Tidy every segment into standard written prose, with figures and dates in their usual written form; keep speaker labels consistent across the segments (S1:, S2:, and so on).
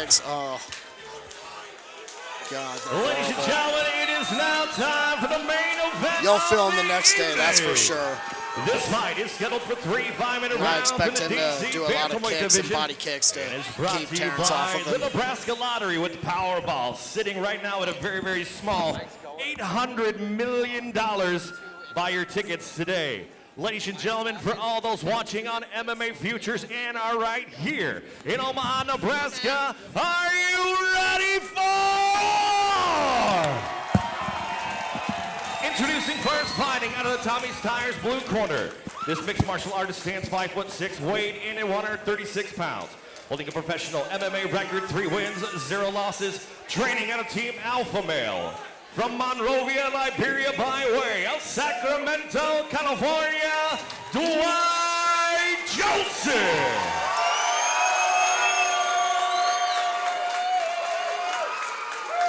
S1: legs. Oh. God.
S2: Ladies and gentlemen, it is now time for the main event.
S1: You'll film the next day, that's for sure.
S2: This fight is scheduled for 3 5-minute rounds.
S1: I expect
S2: in the
S1: him to
S2: DC
S1: do a lot of
S2: bantamweight
S1: kicks and
S2: division.
S1: body kicks to
S2: And it's brought
S1: keep
S2: to you
S1: Terrence off
S2: by
S1: of
S2: the
S1: him.
S2: Nebraska Lottery with the Powerball, sitting right now at a very, very small $800 million. Buy your tickets today. Ladies and gentlemen, for all those watching on MMA Futures and are right here in Omaha, Nebraska, are you ready for? Introducing first, fighting out of the Tommy's Tires blue corner. This mixed martial artist stands 5'6", weighed in at 136 pounds. Holding a professional MMA record, 3 wins, 0 losses, training out of Team Alpha Male. From Monrovia, Liberia by way of Sacramento, California, Dwight Joseph.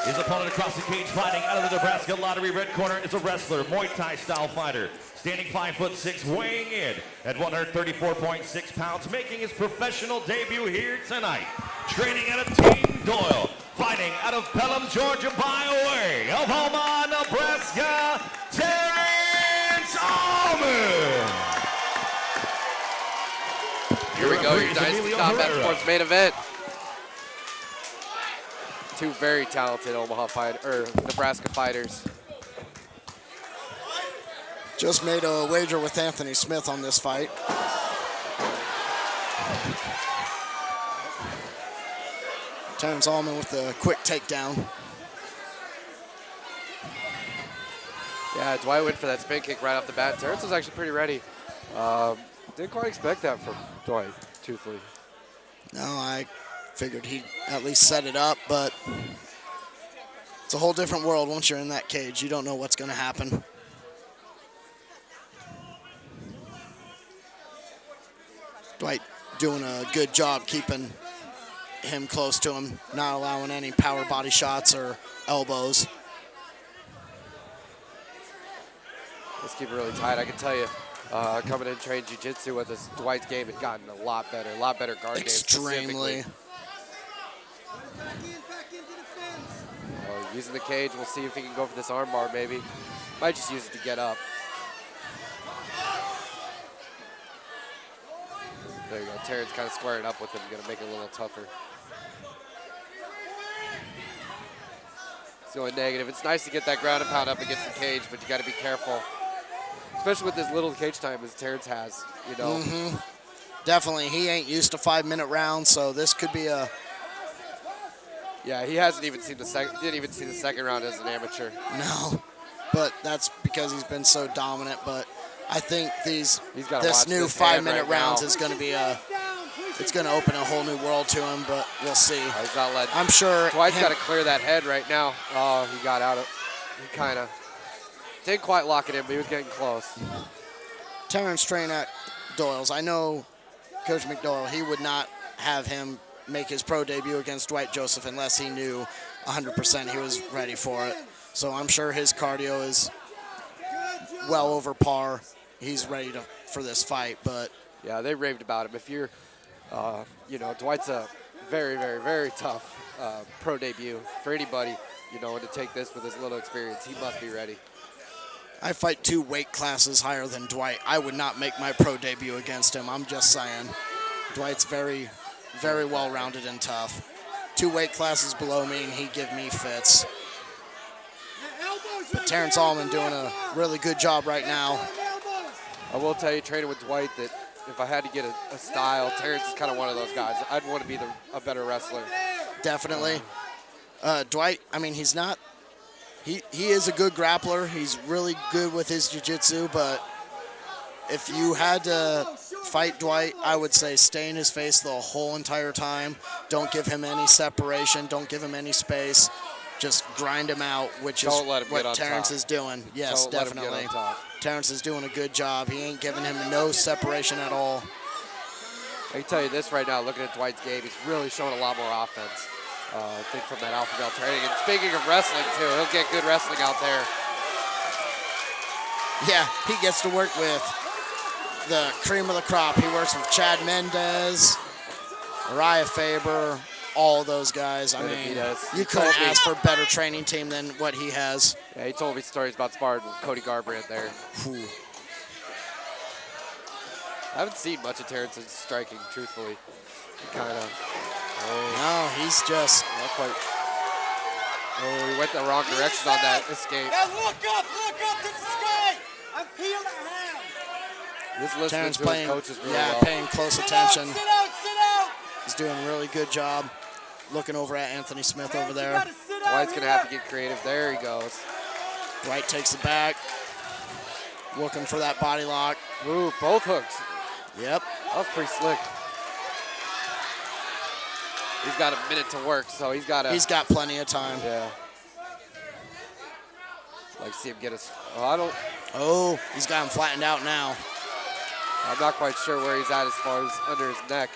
S2: His opponent across the cage, fighting out of the Nebraska Lottery red corner, is a wrestler, Muay Thai style fighter. Standing 5'6", weighing in at 134.6 pounds, making his professional debut here tonight. Training out of Team Doyle, fighting out of Pelham, Georgia by way of Almond, Nebraska, Terrence Almond.
S3: Here we go, your Dynasty Combat Sports main event. 2 very talented Nebraska fighters.
S1: Just made a wager with Anthony Smith on this fight. Terrence Almond with the quick takedown.
S3: Yeah, Dwight went for that spin kick right off the bat. Terrence was actually pretty ready. Didn't quite expect that from Dwight, truthfully.
S1: No, I figured he'd at least set it up, but it's a whole different world once you're in that cage. You don't know what's going to happen. Dwight doing a good job keeping him close to him, not allowing any power body shots or elbows.
S3: Let's keep it really tight. I can tell you, coming in and training jiu-jitsu with this, Dwight's game had gotten a lot better guard
S1: Extremely.
S3: game. Using the cage, we'll see if he can go for this arm bar maybe. Might just use it to get up. There you go, Terrence kind of squaring up with him, gonna make it a little tougher. It's the only negative. It's nice to get that ground and pound up against the cage, but you gotta be careful. Especially with as little cage time as Terrence has, you know.
S1: Definitely, he ain't used to 5-minute rounds, so this could be a...
S3: Yeah, he hasn't even seen didn't even see the second round as an amateur.
S1: No, but that's because he's been so dominant, but I think this new 5-minute rounds is going to be it's going to open a whole new world to him, but we'll see.
S3: Oh, he's not letting.
S1: I'm sure.
S3: Dwight's got to clear that head right now. Oh, he got out of. He kind of didn't quite lock it in, but he was getting close.
S1: Terrence trained at Doyle's. I know Coach McDoyle, he would not have him make his pro debut against Dwight Joseph unless he knew 100% he was ready for it. So I'm sure his cardio is well over par. He's ready for this fight, but...
S3: Yeah, they raved about him. If you're, you know, Dwight's a very, very, very tough pro debut for anybody, you know, and to take this with his little experience, he must be ready.
S1: I fight 2 weight classes higher than Dwight. I would not make my pro debut against him. I'm just saying. Dwight's very, very well-rounded and tough. 2 weight classes below me, and he'd give me fits. But Terrence Almond doing a really good job right now.
S3: I will tell you, training with Dwight, that if I had to get a style, Terrence is kind of one of those guys. I'd want to be a better wrestler.
S1: Definitely. Dwight, I mean, he's not... He is a good grappler. He's really good with his jiu-jitsu, but if you had to fight Dwight, I would say stay in his face the whole entire time. Don't give him any separation. Don't give him any space. Just grind him out, which is what Terrence is doing. Yes, definitely. Terrence is doing a good job. He ain't giving him no separation at all.
S3: I can tell you this right now, looking at Dwight's game, he's really showing a lot more offense. I think from that Alpha Male training. And speaking of wrestling, too, he'll get good wrestling out there.
S1: Yeah, he gets to work with the cream of the crop. He works with Chad Mendez, Mariah Faber, all those guys. I mean, you couldn't ask for a better training team than what he has.
S3: Yeah, he told me stories about sparring with Cody Garbrandt there.
S1: Whew.
S3: I haven't seen much of Terrence's striking, truthfully. Kind of.
S1: No, he's just
S3: not quite. Oh, he went the wrong direction on that escape.
S4: Now look up to the sky. I'm peeling around.
S3: This listening
S1: Terrence
S3: to
S1: playing,
S3: his coaches really
S1: yeah,
S3: well.
S1: paying close attention.
S4: Sit out.
S1: He's doing a really good job looking over at Anthony Smith over there.
S3: Dwight's going to have to get creative. There he goes.
S1: Dwight takes it back. Looking for that body lock.
S3: Ooh, both hooks.
S1: Yep.
S3: That was pretty slick. He's got a minute to work, so he's got
S1: plenty of time.
S3: Yeah. Like see him get us. Oh,
S1: he's got him flattened out now.
S3: I'm not quite sure where he's at as far as under his neck.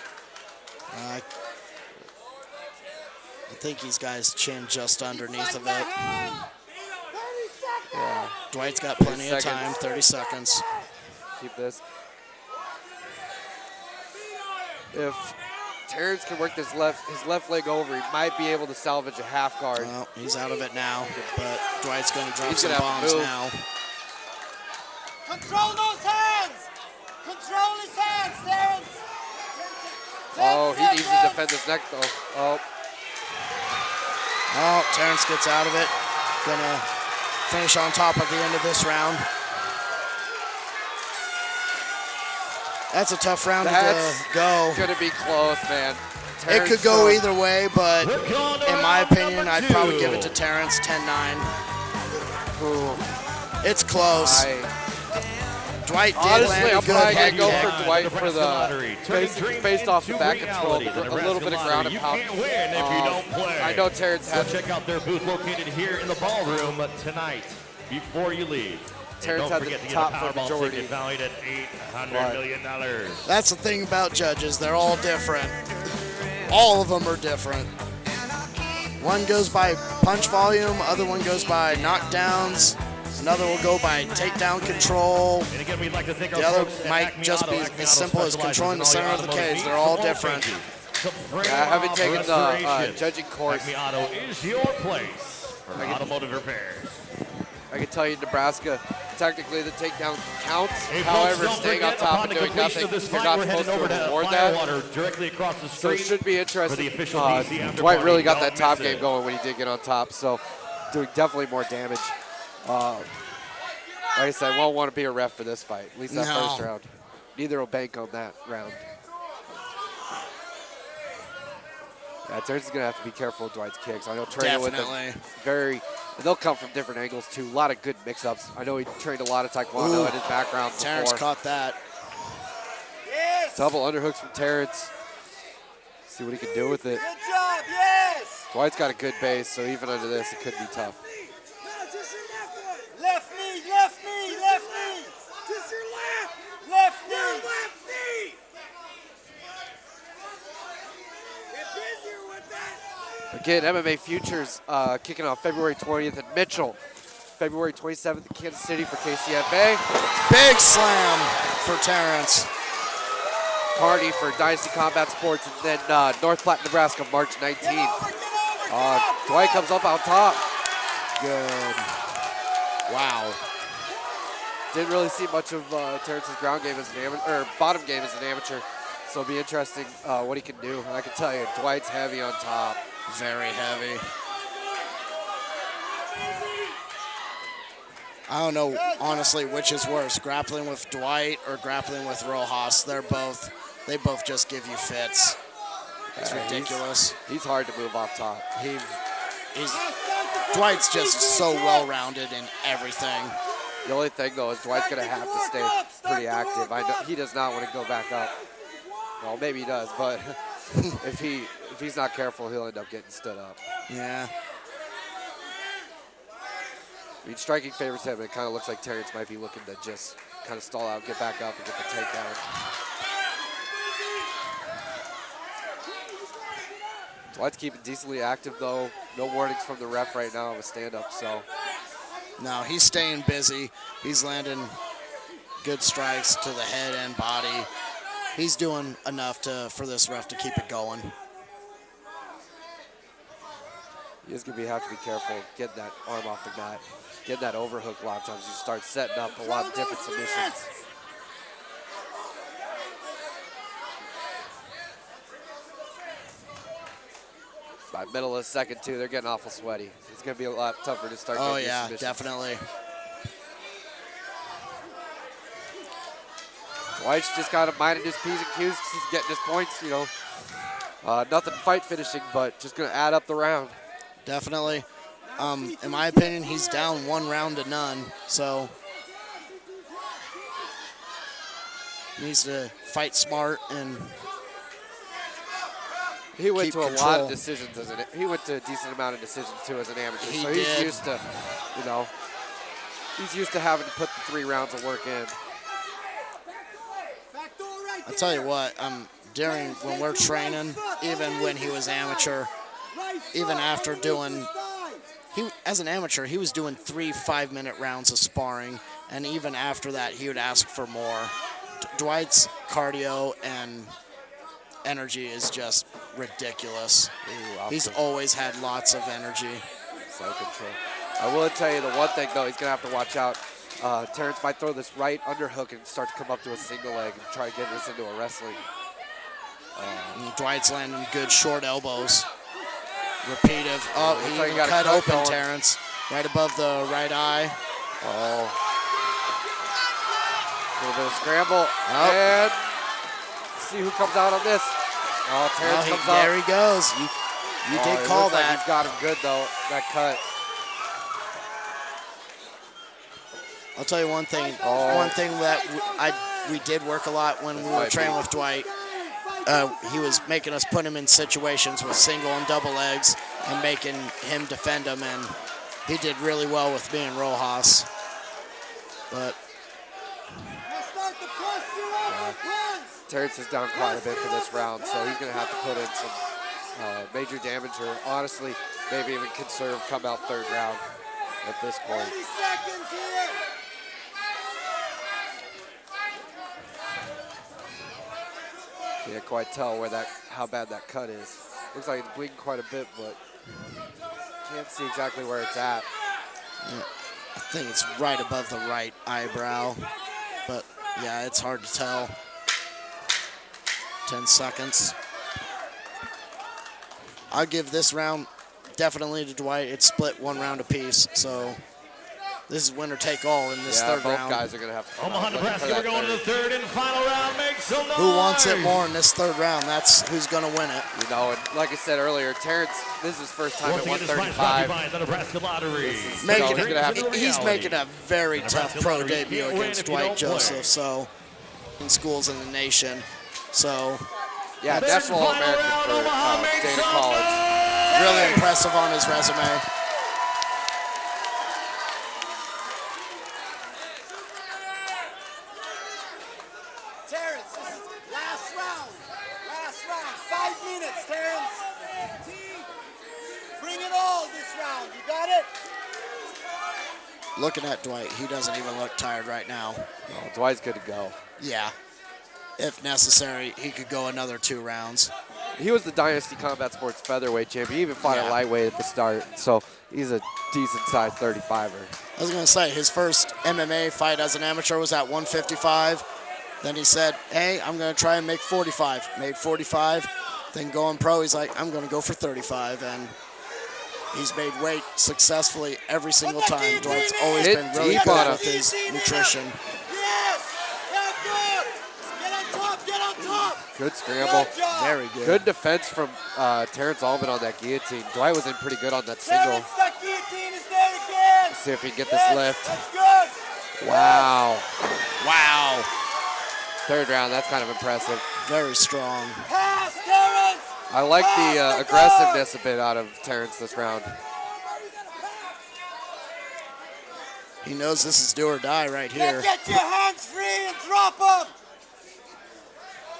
S1: I think he's got his chin just underneath of it.
S3: Yeah.
S1: Dwight's got plenty of time, 30 seconds.
S3: Keep this. If Terrence can work his left leg over, he might be able to salvage a half guard.
S1: Well, he's out of it now, but Dwight's going to drop
S3: He's
S1: some bombs now.
S4: Control those hands. Control his hands, Terrence.
S3: Oh, he needs to defend his neck, though.
S1: Oh, Terrence gets out of it. Gonna finish on top at the end of this round. That's a tough round to go.
S3: It's gonna be close, man.
S1: It could go either way, but in my opinion, I'd probably give it to Terrence, 10-9. It's close. Dwight did land a good head
S3: go
S1: kick.
S3: for Dwight for the based off the back control, a little bit of ground and pound. I know Terrence had.
S2: Check out their booth located here in the ballroom tonight before you leave.
S3: Terrence had the top for majority.
S2: Valued at $800 million.
S1: That's the thing about judges; they're all different. All of them are different. One goes by punch volume, other one goes by knockdowns. Another will go by takedown control.
S2: And again, we'd like to thank
S1: the other might just be as simple as controlling the center of the cage. They're all different.
S3: Yeah, I haven't taken the judging course.
S2: Acme Auto is your place for automotive repairs.
S3: I can tell you, Nebraska, technically the takedown counts. However, staying on top and doing nothing, you're not supposed to reward that.
S2: Directly across the
S3: So it
S2: street
S3: should be interesting.
S2: DCS
S3: Dwight really got that top game going when he did get on top, so doing definitely more damage. Like I said, I won't want to be a ref for this fight, at least that first round. Neither will bank on that round. Yeah, Terrence is going to have to be careful with Dwight's kicks. I know training with him they'll come from different angles too. A lot of good mix-ups. I know he trained a lot of Taekwondo in his background before.
S1: Terrence caught that.
S4: Yes.
S3: Double underhooks from Terrence. See what he can do with it.
S4: Good job, yes.
S3: Dwight's got a good base, so even under this, it could be tough.
S4: Left knee, left knee, left knee. Just your left. Left knee. Your left knee. Get busier with that.
S3: Again, MMA Futures kicking off February 20th in Mitchell. February 27th in Kansas City for KCFA.
S1: Big slam for Terrence.
S3: Party for Dynasty Combat Sports, and then North Platte, Nebraska, March 19th. Dwight comes up on top.
S1: Good. Wow.
S3: Didn't really see much of Terrence's ground game as an amateur, or bottom game as an amateur. So it'll be interesting what he can do. And I can tell you, Dwight's heavy on top.
S1: Very heavy. I don't know, honestly, which is worse, grappling with Dwight or grappling with Rojas. They both just give you fits. It's ridiculous.
S3: He's hard to move off top.
S1: Dwight's just so well-rounded in everything.
S3: The only thing, though, is Dwight's going to have to stay pretty active. I know he does not want to go back up. Well, maybe he does, but if he's not careful, he'll end up getting stood up.
S1: Yeah.
S3: I mean, striking favors him. It kind of looks like Terrence might be looking to just kind of stall out, get back up, and get the takedown. Dwight's keeping decently active, though. No warnings from the ref right now of a stand-up, so.
S1: No, he's staying busy. He's landing good strikes to the head and body. He's doing enough for this ref to keep it going.
S3: He's going to have to be careful getting that arm off the mat, getting that overhook a lot of times. You start setting up a lot of different submissions. By middle of the second, too, they're getting awful sweaty. It's going to be a lot tougher to start getting these submissions.
S1: Definitely.
S3: Dwight's just got him minding his P's and Q's. He's getting his points, you know. Nothing fight finishing, but just going to add up the round.
S1: Definitely. In my opinion, he's down 1 round to none, so needs to fight smart and
S3: he went
S1: keep
S3: to a
S1: control.
S3: lot of decisions he went to a decent amount of decisions too as an amateur.
S1: He
S3: so he's
S1: did.
S3: used to, you know, he's used to having to put the 3 rounds of work in.
S1: I tell you what, when we're training, even when he was amateur, even after doing, as an amateur, he was doing 3 5-minute rounds of sparring, and even after that, he would ask for more. Dwight's cardio and energy is just ridiculous. He's always had lots of energy.
S3: Side control. I will tell you the one thing, though, he's going to have to watch out. Terrence might throw this right underhook and start to come up to a single leg and try to get this into a wrestling.
S1: Dwight's landing good short elbows. Repetitive. Oh, he
S3: like
S1: even
S3: he
S1: cut open
S3: going.
S1: Terrence. Right above the right eye.
S3: Oh. A little bit of scramble. And see who comes out on this. Oh, Terrence comes out.
S1: There he goes. You did call that.
S3: Like he's got him good, though, that cut.
S1: I'll tell you one thing. One thing that we did work a lot when we were training with Dwight. He was making us put him in situations with single and double legs and making him defend them, and he did really well with me and Rojas. But
S3: Terrence is down quite a bit for this round, so he's going to have to put in some major damage, or honestly, maybe even conserve come out 3rd round at this point.
S4: 30 seconds here.
S3: Can't quite tell how bad that cut is. Looks like it's bleeding quite a bit, but can't see exactly where it's at.
S1: yeah, I think it's right above the right eyebrow. But yeah, it's hard to tell. 10 seconds. I'll give this round definitely to Dwight. It's split 1 round apiece, so this is winner take all in this 3rd
S3: both
S1: round.
S3: guys are going to have to.
S2: Omaha, Nebraska, we're going to the 3rd and final round. Make some noise.
S1: Who wants it more in this 3rd round? That's who's going to win it.
S3: You know, and like I said earlier, Terrence, this is his first time
S2: Once
S3: at
S2: again, this fight brought to you
S3: 135.
S2: by the Nebraska Lottery.
S1: He's making a very tough pro debut against Dwight Joseph, so in schools in the nation. So
S3: yeah, National All-American for Dana College.
S1: Really impressive on his resume.
S4: Terrence, this is last round. Last round. 5 minutes, Terrence. Bring it all this round. You got it?
S1: Looking at Dwight, he doesn't even look tired right now.
S3: Oh, Dwight's good to go.
S1: Yeah. If necessary, he could go another 2 rounds.
S3: He was the Dynasty Combat Sports featherweight champion. He even fought at lightweight at the start, so he's a decent-sized 35er.
S1: I was going to say, his first MMA fight as an amateur was at 155. Then he said, hey, I'm going to try and make 45. Made 45. Then going pro, he's like, I'm going to go for 35. And he's made weight successfully every single time. Dwight's always been really good with his nutrition.
S4: Yes! Get good! Get on top! Get on top!
S3: Good scramble.
S4: Good job.
S1: Very good.
S3: Good defense from Terrence Almond on that guillotine. Dwight was in pretty good on that single.
S4: Terrence, that guillotine is there again!
S3: Let's see if he can get this lift.
S4: That's good!
S3: Wow.
S1: Wow.
S3: 3rd round, that's kind of impressive.
S1: Very strong.
S4: Pass, Terrence!
S3: I like the aggressiveness a bit out of Terrence this round.
S1: He knows this is do or die right here.
S4: Get your hands free and drop them!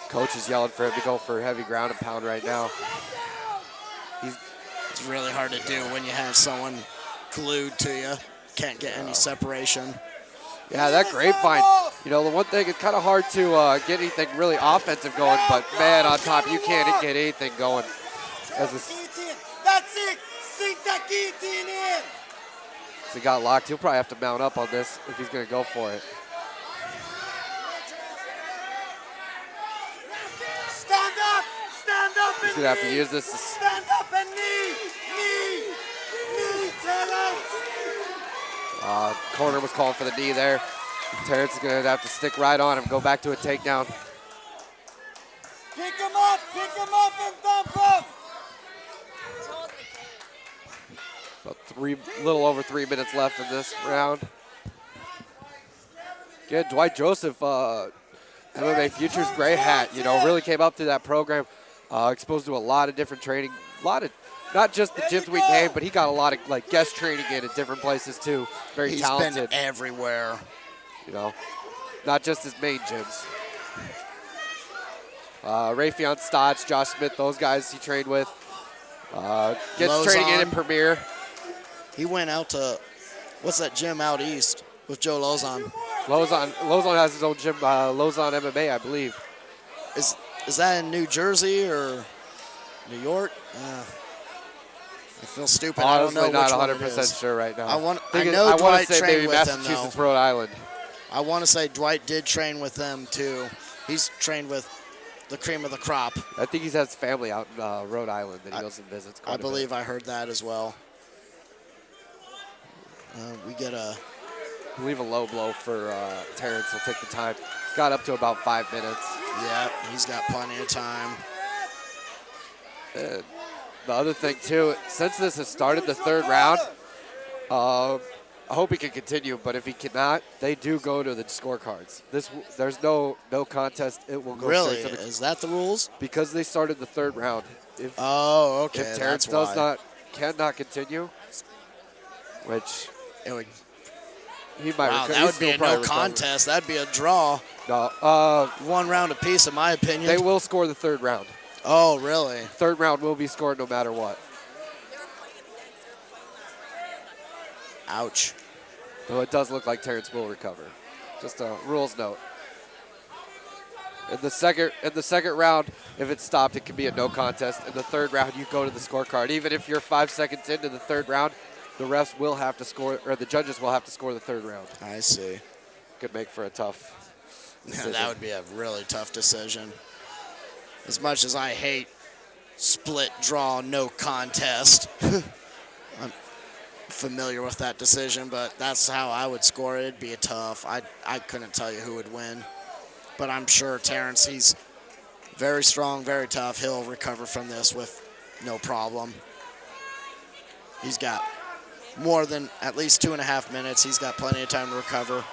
S3: Coach is yelling for him to go for heavy ground and pound right now.
S1: It's really hard to do when you have someone glued to you. Can't get any separation.
S3: Yeah, that grapevine. You know, the one thing, it's kind of hard to get anything really offensive going, but man, on top, you can't get anything going.
S4: That's it! Sink that guillotine in.
S3: So he got locked. He'll probably have to mount up on this if he's going to go for it.
S4: Stand up. Stand up.
S3: He's going to have to use this.
S4: Stand up and knee. Terrence.
S3: Corner was calling for the knee there. Terrence is going to have to stick right on him, go back to a takedown.
S4: Pick him up and dump him.
S3: About little over 3 minutes left in this round. Again, Dwight Joseph, MMA Futures gray hat, you know, really came up through that program, exposed to a lot of different training, not just the gyms we named, but he got a lot of like guest training in at different places too. Very talented.
S1: He's been everywhere.
S3: You know, not just his main gyms. Raytheon Stotts, Josh Smith, those guys he trained with. Gets
S1: Lozon.
S3: training in Premier.
S1: He went out to, what's that gym out east with Joe Lozon?
S3: Lozon has his own gym, Lozon MMA, I believe.
S1: Is that in New Jersey or New York? I feel stupid.
S3: Honestly,
S1: I don't know
S3: not
S1: which one it
S3: 100%
S1: is.
S3: sure right now.
S1: I know
S3: I
S1: Dwight
S3: want to say
S1: trained
S3: maybe
S1: with them,
S3: Massachusetts,
S1: though.
S3: Rhode Island.
S1: I want to say Dwight did train with them, too. He's trained with the cream of the crop.
S3: I think he has family out in Rhode Island that he goes and visits.
S1: I believe I heard that as well. We get a...
S3: I believe a low blow for Terrence. He'll take the time. He's got up to about 5 minutes.
S1: Yeah, he's got plenty of time.
S3: And the other thing, too, since this has started the third round, I hope he can continue, but if he cannot, they do go to the scorecards. There's no contest. It will go
S1: Really?
S3: straight to the...
S1: Is that the rules?
S3: Because they started the third round. If Terrence cannot continue, which
S1: it would...
S3: He might.
S1: Wow, that would be a no contest. That'd be a draw.
S3: No.
S1: 1 round apiece, in my opinion.
S3: They will score the third round.
S1: Oh, really?
S3: Third round will be scored no matter what.
S1: Ouch.
S3: Though it does look like Terrence will recover. Just a rules note. In the second round, if it's stopped, it can be a no contest. In the third round, you go to the scorecard. Even if you're 5 seconds into the third round, the refs will have to score, or the judges will have to score the third round.
S1: I see.
S3: Could make for a tough decision.
S1: Yeah, that would be a really tough decision. As much as I hate split draw, no contest, I'm familiar with that decision, but that's how I would score it. It'd be a tough. I couldn't tell you who would win, but I'm sure Terrence, he's very strong, very tough. He'll recover from this with no problem. He's got more than at least 2.5 minutes. He's got plenty of time to recover.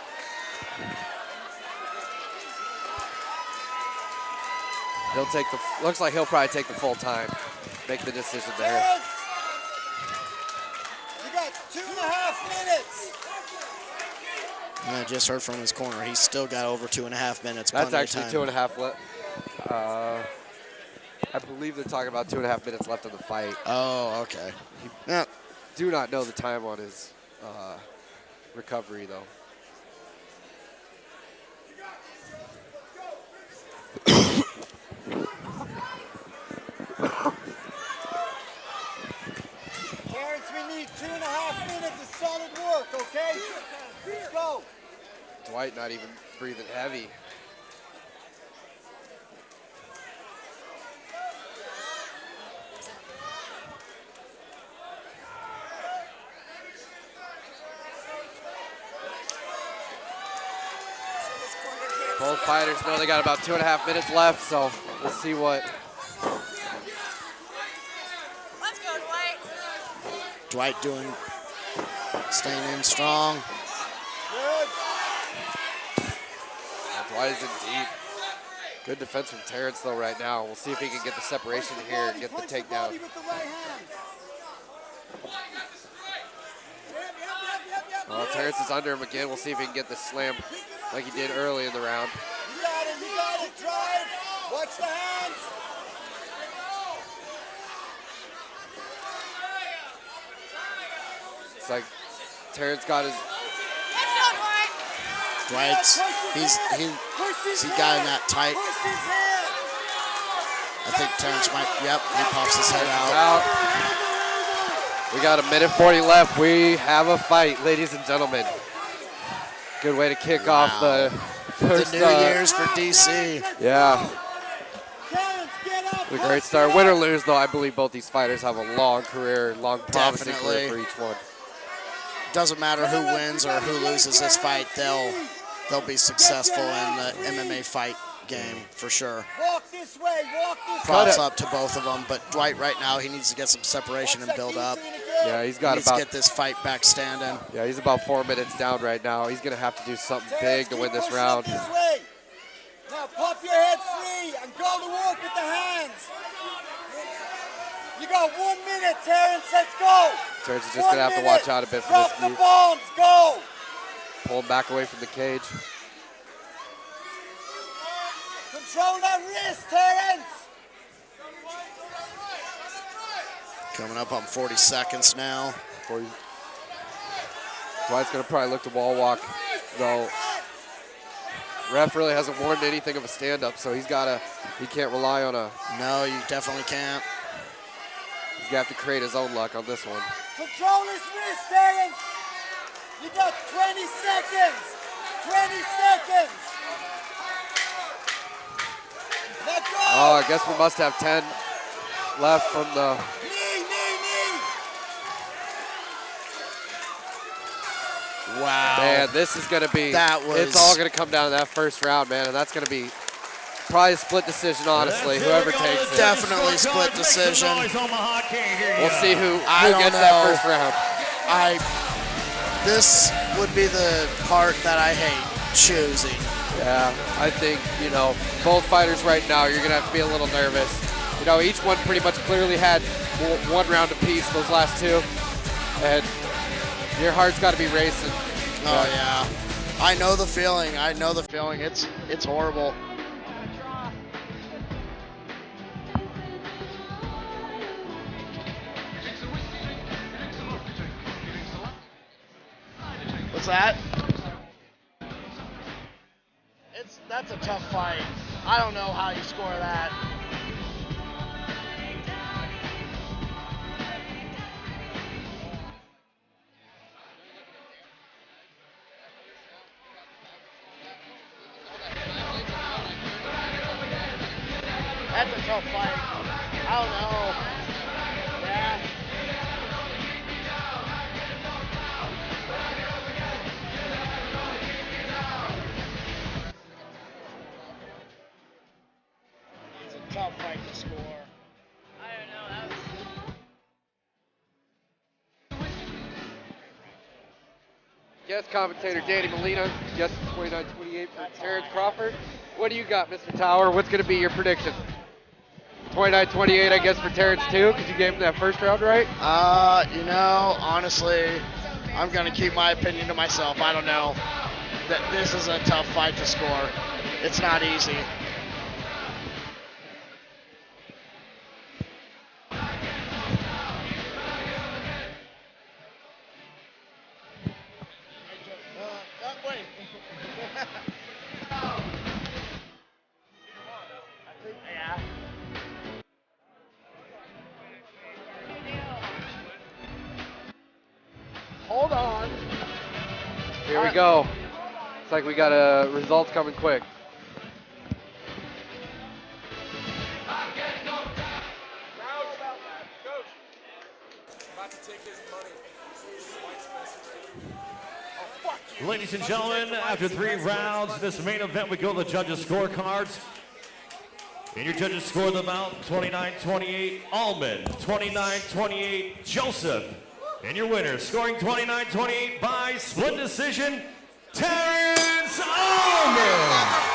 S3: Looks like he'll probably take the full time, make the decision there.
S4: You got 2.5 minutes.
S1: And I just heard from his corner. He's still got over 2.5 minutes.
S3: That's actually
S1: time.
S3: 2.5 left. I believe they're talking about 2.5 minutes left in the fight.
S1: Oh, okay. Yeah.
S3: Do not know the time on his recovery, though.
S4: Terrence, we need 2.5 minutes of solid work, okay? Let's go.
S3: Dwight not even breathing heavy. Both fighters know they got about 2.5 minutes left, so we'll see what.
S5: Let's go, Dwight.
S1: Dwight staying in strong.
S4: Good.
S3: Dwight is in deep. Good defense from Terrence, though, right now. We'll see if he can get the separation here and get the takedown.
S4: With the right hand.
S3: Well, Terrence is under him again. We'll see if he can get the slam like he did early in the round.
S4: You got it, drive. Watch the hands.
S3: It's like Terrence got his.
S5: Let's go, Dwight.
S1: Dwight's, he's got in that tight.
S4: Push his head.
S1: I think Terrence might, yep, he pops his head out.
S3: We got 1:40 left. We have a fight, ladies and gentlemen. Good way to kick off the first.
S1: The New Year's for DC.
S3: Yeah. A great start. Win or lose, though, I believe both these fighters have a long career, long promising career for each one.
S1: Doesn't matter who wins or who loses this fight, they'll be successful in the MMA fight game for sure.
S4: Walk this way, walk this way.
S1: Props up to both of them, but Dwight right now, he needs to get some separation and build up.
S3: Yeah, he needs
S1: to get this fight back standing.
S3: Yeah, he's about 4 minutes down right now. He's going to have to do something big to win this round.
S4: Now pop your head free and go to work with the hands. You got 1 minute, Terrence. Let's go.
S3: Terrence is just going to have to watch out a bit for
S4: this. Drop the bombs. Go.
S3: Pull him back away from the cage.
S4: Control that wrist, Terrence.
S1: Coming up on 40 seconds now.
S3: Dwight's going to probably look to wall walk, though. Ref really hasn't warned anything of a stand-up, so he can't rely on a...
S1: No, you definitely can't.
S3: He's going to have to create his own luck on this one.
S4: Control his wrist, Terrence. You got 20 seconds. 20 seconds. Let go.
S3: Oh, I guess we must have 10 left from the...
S4: Knee.
S1: Wow.
S3: Man, this is going to be... It's all going to come down to that first round, man, and that's going to be probably a split decision, honestly, whoever takes it.
S1: Definitely split decision.
S3: We'll see who gets that first round.
S1: This would be the part that I hate, choosing.
S3: Yeah, I think, both fighters right now, you're going to have to be a little nervous. Each one pretty much clearly had 1 round apiece, those last 2. And your heart's got to be racing.
S1: Oh, yeah. I know the feeling. It's horrible. What's that? That's a tough fight. I don't know how you score that. That's a tough fight. I don't know. Yeah. It's a tough fight to score.
S5: I don't know.
S3: Guest commentator Danny Molina, guest 29-28 for Terrence Crawford. What do you got, Mr. Tower? What's going to be your prediction? 29-28, I guess, for Terrence too, because you gave him that first round, right?
S1: Honestly, I'm going to keep my opinion to myself. I don't know. This is a tough fight to score. It's not easy. Hold on.
S3: Here we go. Looks like we got results coming quick.
S2: Ladies and gentlemen, after 3 rounds, this main event, we go to the judges' scorecards. And your judges score them out 29-28, Almond, 29-28, Joseph. And your winner, scoring 29-28 by split decision, Terrance Almond.